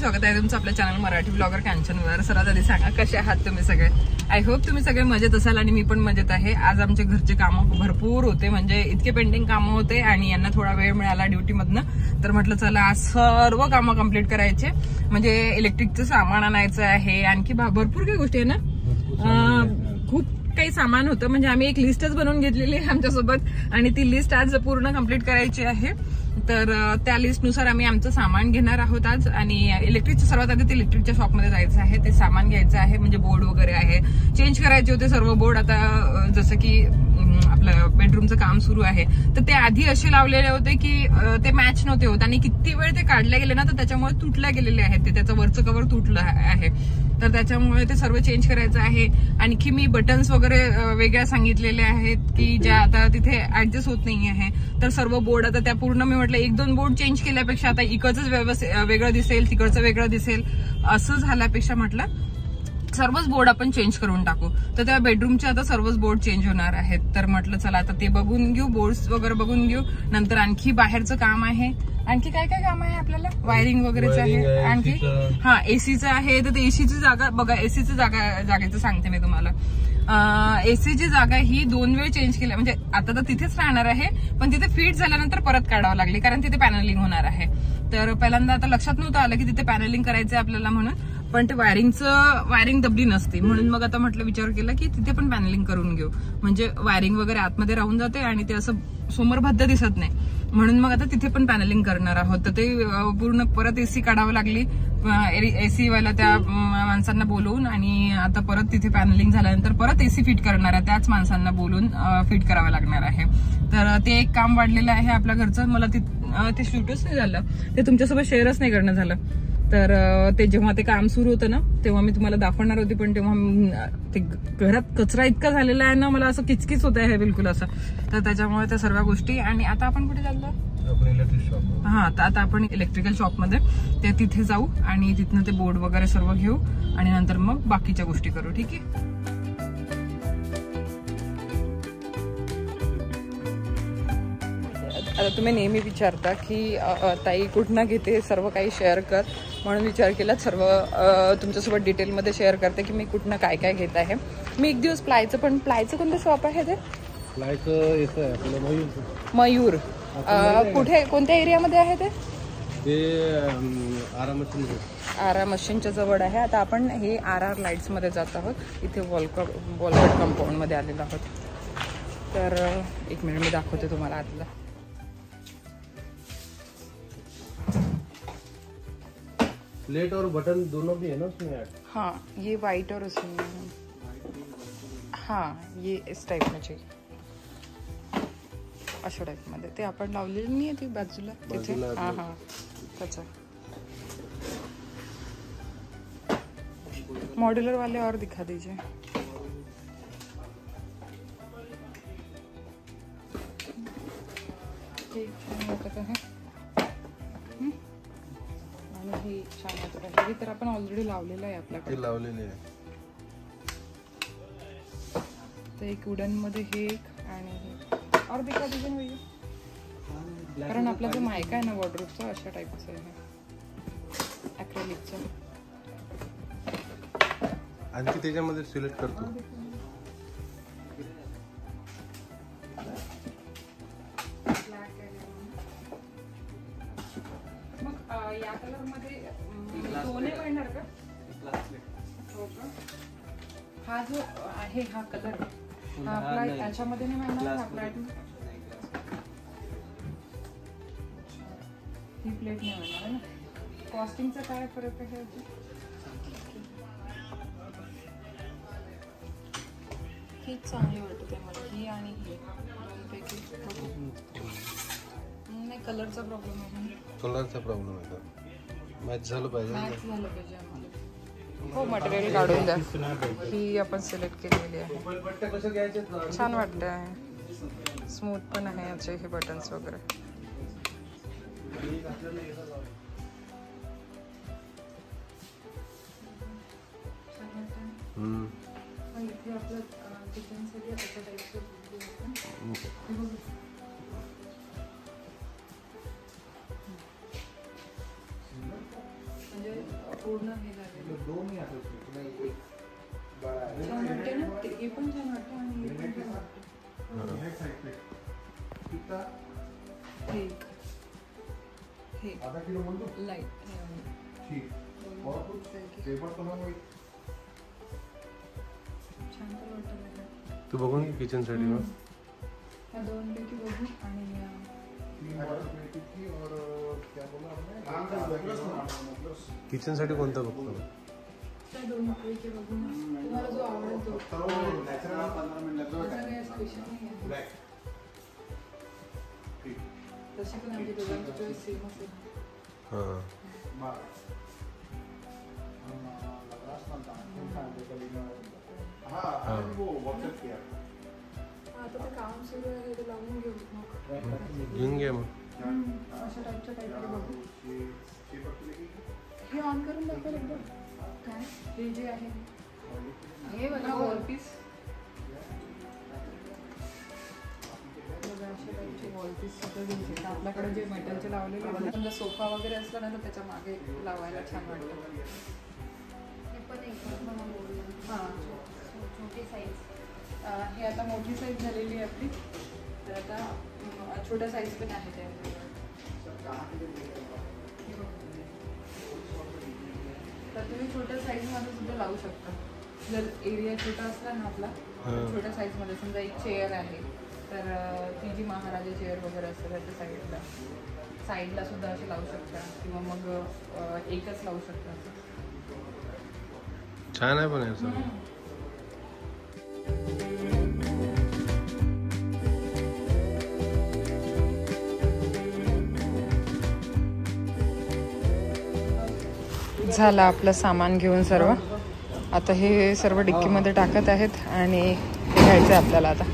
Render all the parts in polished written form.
स्वागत आहे तुमचं आपल्या चॅनल मराठी ब्लॉगर कांचनवर. सर्वात आधी सांगा कसे आहात तुम्ही सगळे. आय होप तुम्ही सगळे मजेत असाल आणि मी पण मजेत आहे. आज आमचे घरचे कामं भरपूर होते, म्हणजे इतके पेंडिंग कामं होते आणि यांना थोडा वेळ मिळाला ड्युटीमधनं, तर म्हटलं चला आज सर्व कामं कम्प्लीट करायचे. म्हणजे इलेक्ट्रिकचं सामान आणायचं आहे, आणखी भरपूर काही गोष्टी आहे ना, खूप काही सामान होतं. म्हणजे आम्ही एक लिस्टच बनवून घेतलेली आहे आमच्यासोबत आणि ती लिस्ट आज पूर्ण कम्प्लीट करायची आहे. तर त्या लिस्टनुसार आम्ही आमचं सामान घेणार आहोत आज. आणि इलेक्ट्रिकचं सर्वात आधी ते इलेक्ट्रिकच्या शॉपमध्ये जायचं आहे, ते सामान घ्यायचं आहे. म्हणजे बोर्ड वगैरे आहे, चेंज करायचे होते सर्व बोर्ड. आता जसं की आपलं बेडरूमचं काम सुरू आहे, तर ते आधी असे लावलेले होते की ते मॅच नव्हते होत आणि किती वेळ ते काढले गेले ना, तर त्याच्यामुळे तुटल्या गेलेले आहेत. ते त्याचं वरचं कव्हर तुटलं आहे, तर त्याच्यामुळे ते सर्व चेंज करायचं आहे. आणखी मी बटन्स वगैरे वेगळ्या सांगितलेले आहेत की ज्या आता तिथे ऍडजस्ट होत नाही आहे. तर सर्व बोर्ड आता त्या पूर्ण मी म्हटलं 1-2 बोर्ड चेंज केल्यापेक्षा आता इकडचंच वेगळं दिसेल, तिकडचं वेगळं दिसेल, असं झाल्यापेक्षा म्हटलं सर्वच बोर्ड आपण चेंज करून टाकू. तर त्या बेडरूमचे आता सर्वच बोर्ड चेंज होणार आहेत. तर म्हटलं चला आता ते बघून घेऊ, बोर्ड्स वगैरे बघून घेऊ. नंतर आणखी बाहेरचं काम आहे. आणखी काय काय काम आहे आपल्याला, वायरिंग वगैरेचं आहे. आणखी हा एसीचं आहे. तर एसीची जागा बघा, एसीची जागेचं सांगते मी तुम्हाला. एसीची जागा ही 2 वेळ चेंज केल्या, म्हणजे आता तर तिथेच राहणार आहे, पण तिथे फिट झाल्यानंतर परत काढावं लागली, कारण तिथे पॅनलिंग होणार आहे. तर पहिल्यांदा आता लक्षात नव्हतं आलं की तिथे पॅनलिंग करायचं आपल्याला म्हणून, पण ते वायरिंग दबली नसती म्हणून मग आता म्हटलं विचार केला की तिथे पण पॅनलिंग करून घेऊ, म्हणजे वायरिंग वगैरे आतमध्ये राहून जाते आणि ते असं समोर भद्द दिसत नाही. म्हणून मग आता तिथे पण पॅनलिंग करणार आहोत. तर ते पूर्ण परत एसी काढावं लागली, एसी वाला त्या माणसांना बोलवून, आणि आता परत तिथे पॅनलिंग झाल्यानंतर परत एसी फिट करणार आहे, त्याच माणसांना बोलून फिट करावं लागणार आहे. तर ते एक काम वाढलेलं आहे आपल्या घरचं. मला ते शूटच नाही झालं, ते तुमच्यासोबत शेअरच नाही करणं झालं. तर ते जेव्हा ते काम सुरू होतं ना, तेव्हा मी तुम्हाला दाखवणार होती, पण तेव्हा ते घरात कचरा इतका झालेला आहे ना, मला असं किचकिच होत आहे बिलकुल असं. तर त्याच्यामुळे त्या सर्व गोष्टी. आणि आता आपण कुठे चाललो, हा तर आता आपण इलेक्ट्रिकल शॉपमध्ये ते तिथे जाऊ आणि तिथनं ते बोर्ड वगैरे सर्व घेऊ आणि नंतर मग बाकीच्या गोष्टी करू. ठीक आहे. आता तुम्ही नेहमी विचारता की ताई कुठनं घेते, सर्व काही शेअर कर, म्हणून विचार केला सर्व तुमच्यासोबत डिटेलमध्ये शेअर करते की मी कुठनं काय काय घेत आहे. मी एक दिवस प्लायचं कोणतं शॉप आहे ते, मयूर कुठे, कोणत्या एरियामध्ये आहे ते आरा मशीनच्या जवळ आहे. आता आपण हे RR लाईट्स मध्ये जात आहोत. इथे वॉलकट कंपाऊंड मध्ये आलेलो आहोत. तर एक मिनिट मी दाखवते तुम्हाला आतला. प्लेट और बटन दोनों भी है ना उसमें ऐड? हाँ, ये वाइट और उसमें, हाँ ये इस टाइप में चाहिए, अशा टाइप मध्ये. ते आपण लावलेलं नाही आहे ती बाजूला तिथे, हा हा त्याचा. मॉड्यूलर वाले और दिखा दीजिए. आणि छान आहे, तर आपण ऑलरेडी लावलेलं आहे आपल्याकडे, लावलेले आहे. तर एक वुडन मध्ये हे एक आणि हे और दिखा दीजिए ना भैया, कारण आपला जो मायका आहे ना वॉर्डरोबचा अशा टाईपचा आहे, ॲक्रेलिकचा. आणखी त्याच्यामध्ये सिलेक्ट करतो. या कलर मध्ये दोन्ही मिळणार का? हो का? हा जो आहे हा कलर आपला याच्यामध्ये नाही मिळणार, आपला ही प्लेट नाही मिळणार आहे ना. कॉस्टिंगचा काय फरक आहे? ही चांगली वाटते मला, ही आणि ही दोनपैकी. नाही, कलरचा प्रॉब्लेम आहे. कलरचा प्रॉब्लेम आहे का? मॅच झालं पाहिजे आम्हाला. हो, मटेरियल काढून द्या. ही आपण सिलेक्ट केलेली आहे, छान वाटतं आहे, स्मूथ पण आहे याचे हे बटन्स वगैरे. इथे आपलं किचनसाठी अशा टाईपचं म्हणजे हे पण छान वाटतं आणि हे पण छान वाटतं. हे आधा किलो बोलतो लाईट ठीक और कुछ पेपर तो ना वही छान तर वाटतं. तू बघून किचन साठी मग ह्या दोन पैकी बघू आणि 3 वाटर पेटी की और क्या बोला आपने किचन साठी कोणता बघतो? त्या दोन पैकी बघू ना. तुम्हाला जो आवडेल तो. नेचुरल 15 मिनिट स्पेशल नाही आहे. ब्लॅक ठीक तशी पण आमची दोघांची चॉईस सेम असेल. हां हाँ वो व्हाट्सएप किया आता ते काम सुरू आहे ते लावून घेऊ मग. घेऊन घ्या मग. अशा टाईपचं काहीतरी बघू. हे ऑन करून दाखव एकदा. काय हे जे आहे हे बघा वॉलपीस. बघा अशा टाईपचे वॉलपीस सुद्धा घ्यायचे. आपल्याकडे जे मेटलचे लावलेले आहेत समजा सोफा वगैरे असला ना तर त्याच्या मागे लावायला छान वाटतं. हां छोटी साईज. हे आता मोठी साईज झालेली आहे आपली. तर आता छोट्या साईज पण आहे त्यामध्ये. तर तुम्ही छोट्या साईजमध्ये सुद्धा लावू शकता. जर एरिया छोटा असला ना आपला छोट्या साईजमध्ये समजा एक चेअर आहे तर ती जी महाराजा चेअर वगैरे असते त्याच्या साईडला सुद्धा असे लावू शकता किंवा मग एकच लावू शकता. छान आहे पण याचं. झालं आपलं सामान घेऊन सर्व. आता हे सर्व डिक्कीमध्ये टाकत आहेत आणि हे घ्यायचं आहे आपल्याला. आता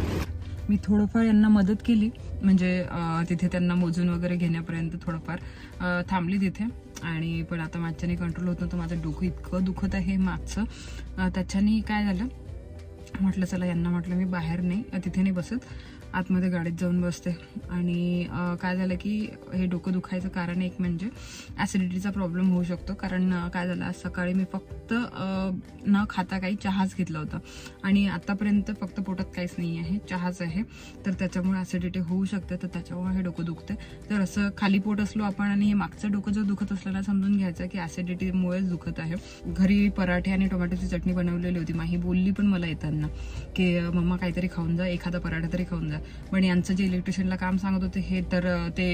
मी थोडंफार यांना मदत केली म्हणजे तिथे त्यांना मोजून वगैरे घेण्यापर्यंत थोडंफार थांबली तिथे. आणि पण आता माझ्याने कंट्रोल होत नव्हतं. माझं डोकं इतकं दुखत आहे मागचं. त्याच्याने काय झालं म्हटलं चला यांना म्हटलं मी बाहेर नाही तिथे नाही बसत आतमध्ये गाडीत जाऊन बसते. आणि काय झालं की हे डोकं दुखायचं कारण एक म्हणजे ॲसिडिटीचा प्रॉब्लेम होऊ शकतो. कारण काय झालं आज सकाळी मी फक्त न खाता काही चहाच घेतला होता आणि आतापर्यंत फक्त पोटात काहीच नाही आहे चहाच आहे. तर त्याच्यामुळे ॲसिडिटी होऊ शकते. तर त्याच्यामुळे हे डोकं दुखते. तर असं खाली पोट असलो आपण आणि हे मागचं डोकं जर दुखत असल्याला समजून घ्यायचं की ॲसिडिटीमुळेच दुखत आहे. घरी पराठे आणि टोमॅटोची चटणी बनवलेली होती. माही बोलली पण मला येताना की मम्मा काहीतरी खाऊन जा एखादा पराठा तरी खाऊन जा. पण यांचं जे इलेक्ट्रिशियनला काम सांगत होते हे तर ते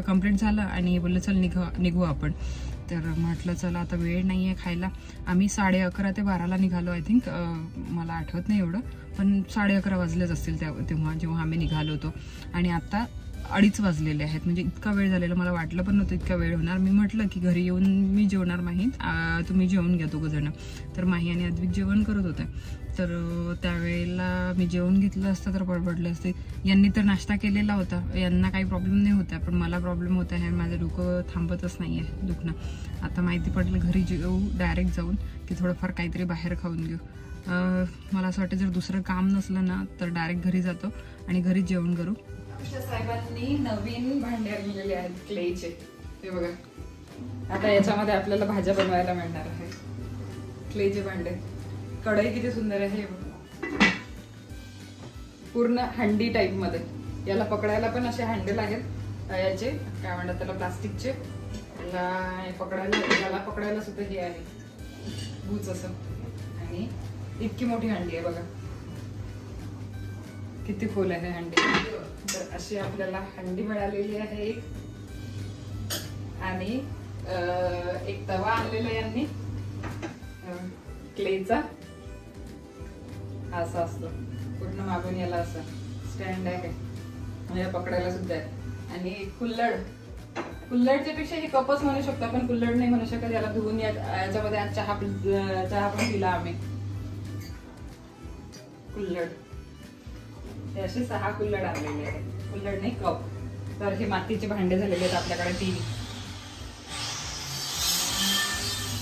कंप्लीट झालं आणि बोललं चल निघू आपण. तर म्हटलं चला आता वेळ नाही आहे खायला. आम्ही 11:30 ते 12ला निघालो. आय थिंक मला आठवत नाही एवढं पण 11:30 वाजलेच असतील तेव्हा जेव्हा आम्ही निघालो होतो. आणि आता 2:30 वाजलेले आहेत. म्हणजे इतका वेळ झालेला मला वाटलं पण नव्हतं इतका वेळ होणार. मी म्हटलं की घरी येऊन मी जेवणार माही तुम्ही जेवून घ्या दोघं जण. तर माही आणि अद्विक जेवण करत होते. तर त्यावेळेला मी जेवण घेतलं असतं तर परवडले असते. यांनी तर नाश्ता केलेला होता. यांना काही प्रॉब्लेम नाही होता पण मला प्रॉब्लेम होता आहे. माझं डोकं थांबतच नाही आहे दुखणं. आता माहिती पडलं घरी जेवू डायरेक्ट जाऊन की थोडंफार काहीतरी बाहेर खाऊन घेऊ. मला असं वाटतं जर दुसरं काम नसलं ना तर डायरेक्ट घरी जातो आणि घरी जेवण करू. साहेबांनी नवीन भांडे आणलेले आहेत क्लेचे. ते बघा आता याच्यामध्ये आपल्याला भाज्या बनवायला मिळणार आहे. क्लेचे भांडे. कढई किती सुंदर आहे. पूर्ण हंडी टाईप मध्ये. याला पकडायला पण असे हँडल आहेत याचे काय म्हणतात त्याला प्लास्टिकचे. याला पकडायला सुद्धा हे आहे बूच असं. आणि इतकी मोठी हंडी आहे बघा किती खोल आहे हंडी. तर अशी आपल्याला हंडी मिळालेली आहे एक. आणि एक तवा आणलेला यांनी क्लेचा. असा असतो पूर्ण मागून. याला असं स्टँड आहे म्हणजे पकडायला सुद्धा आहे. आणि कुल्हडच्या पेक्षा ही कपच म्हणू शकतो आपण. कुल्हड नाही म्हणू शकत. याला धुवून याच्यामध्ये आज चहा पण पिला आम्ही. कुल्हड हे असे 6 कुल्हड आणलेले आहेत. कुल्हड नाही कप. तर हे मातीचे भांडे झालेले आहेत आपल्याकडे 3.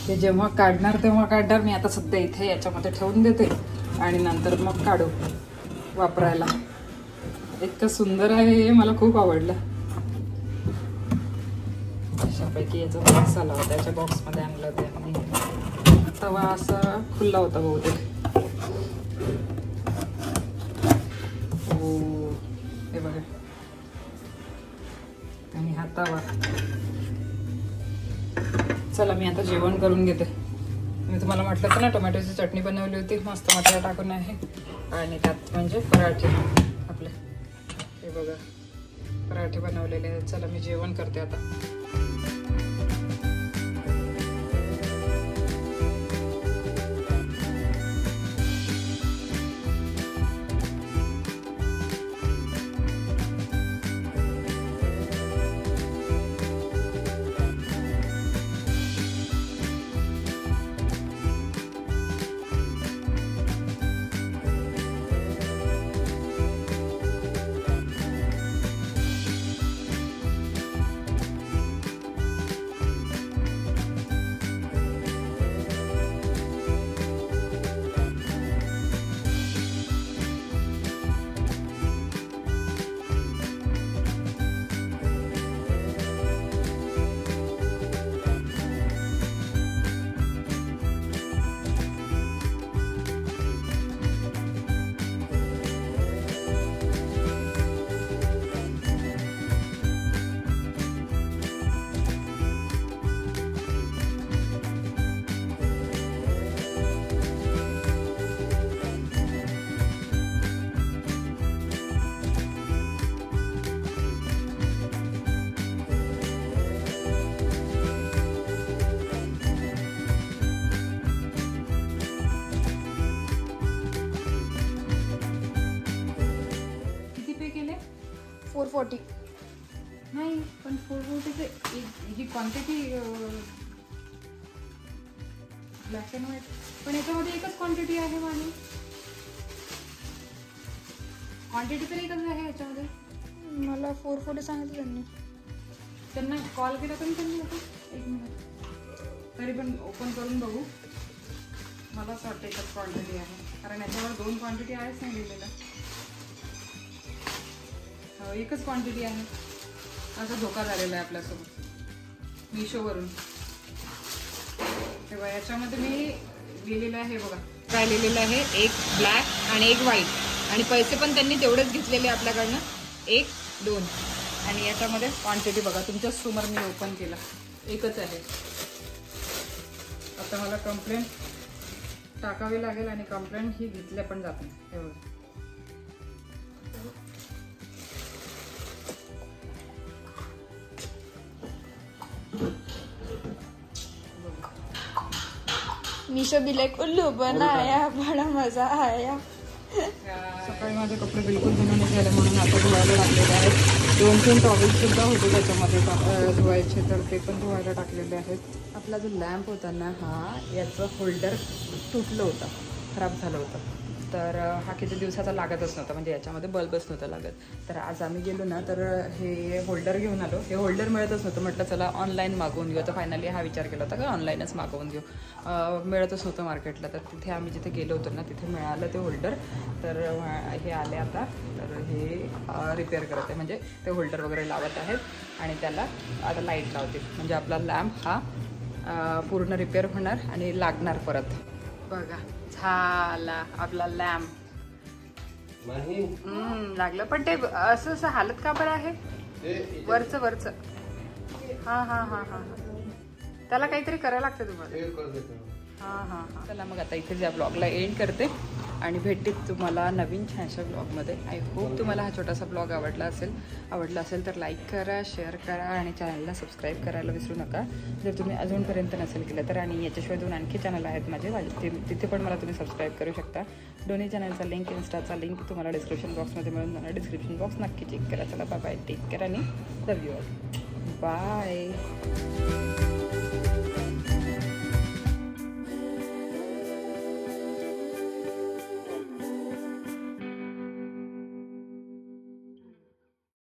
ते जेव्हा काढणार तेव्हा काढणार. मी आता सध्या इथे याच्यामध्ये ठेवून देते आणि नंतर मग काढू वापरायला. इतकं सुंदर आहे हे. मला खूप आवडलं. अशापैकी याचा बॉक्स आला होता. याच्या बॉक्समध्ये आणलं होतं. तवा असा खुल्ला होता बहुतेक. हो हे बघा. आणि हा तवा. चला मी आता जेवण करून घेते. मी तुम्हाला म्हटलं होतं ना टोमॅटोची चटणी बनवली होती मस्त मसाला टाकून आहे. आणि त्यात म्हणजे पराठे आपले हे बघा पराठे बनवलेले आहेत. चला मी जेवण करते आता. किती पे केले? 440. नाही पण 440 ही क्वांटिटी ब्लॅक अँड व्हाईट पण याच्यामध्ये एकच क्वांटिटी आहे माझी. क्वांटिटी तर एकच आहे याच्यामध्ये. मला 440 सांगितलं त्यांनी. त्यांना कॉल केला पण त्यांनी आता 1 मिनिट तरी पण ओपन करून बघू. मला असं वाटतं एकच क्वांटिटी आहे कारण याच्यावर 2 क्वांटिटी आहेच नाही लिहिलेलं. एकच क्वांटिटी आहे. असा धोका झालेला आहे आपल्यासोबत मिशोवरून. तेव्हा याच्यामध्ये मी लिहिलेलं आहे बघा काय लिहिलेलं आहे. 1 ब्लॅक आणि 1 व्हाईट आणि पैसे पण त्यांनी तेवढेच घेतलेले आपल्याकडनं 1, 2 आणि याच्यामध्ये क्वांटिटी बघा तुमच्या समोर मी ओपन केला एकच आहे. आता मला कंप्लेंट टाकावी लागेल आणि कंप्लेंट ही घेतल्या पण जात नाही. हे बघा मीशो भी लाइक उल्लू बनाया बड़ा मजा आया. सकाळी माझे कपडे बिलकुल धुणं नाही झाले म्हणून आता धुवायला टाकलेले आहेत. 2-3 टॉवेल सुद्धा होते त्याच्यामध्ये धुवायचे तर ते पण धुवायला टाकलेले आहेत. आपला जो लॅम्प होता ना हा याचं होल्डर तुटलं होतं खराब झालं होतं तर हा किती दिवसाचा लागतच नव्हता म्हणजे याच्यामध्ये बल्बच नव्हता लागत. तर आज आम्ही गेलो ना तर हे होल्डर घेऊन आलो. हे होल्डर मिळतच नव्हतं. म्हटलं चला ऑनलाईन मागवून घेऊ. तर फायनली हा विचार केला होता का ऑनलाईनच मागवून घेऊ. मिळतच नव्हतं मार्केटला तर तिथे आम्ही जिथे गेलो होतो ना तिथे मिळालं ते होल्डर. तर हे आले आता तर हे रिपेअर करत आहे म्हणजे ते होल्डर वगैरे लावत आहेत आणि त्याला आता लाईट लावते म्हणजे आपला लॅम्प हा पूर्ण रिपेअर होणार आणि लागणार परत. बघा झाला आपला लॅम्प. लागलं पण ते असं हालत का बरं आहे वरचं. हा त्याला काहीतरी करायला लागतं तुम्हाला. हा चला मग आता इथे या ब्लॉगला एंड करते आणि भेटते तुम्हाला नवीन छानशा ब्लॉगमध्ये. आय होप तुम्हाला हा छोटासा ब्लॉग आवडला असेल तर लाईक करा, शेअर करा आणि चॅनलला सबस्क्राईब करायला विसरू नका जर तुम्ही अजूनपर्यंत नसेल केलं तर. आणि याच्याशिवाय 2 आणखी चॅनल आहेत माझे तिथे पण मला तुम्ही सबस्क्राईब करू शकता. दोन्ही चॅनलचा लिंक इन्स्टाचा लिंक तुम्हाला डिस्क्रिप्शन बॉक्समध्ये मिळून जाणार. डिस्क्रिप्शन बॉक्स नक्की चेक करा. चला बाय, टेक केअर आणि लव्ह यू ऑल. बाय.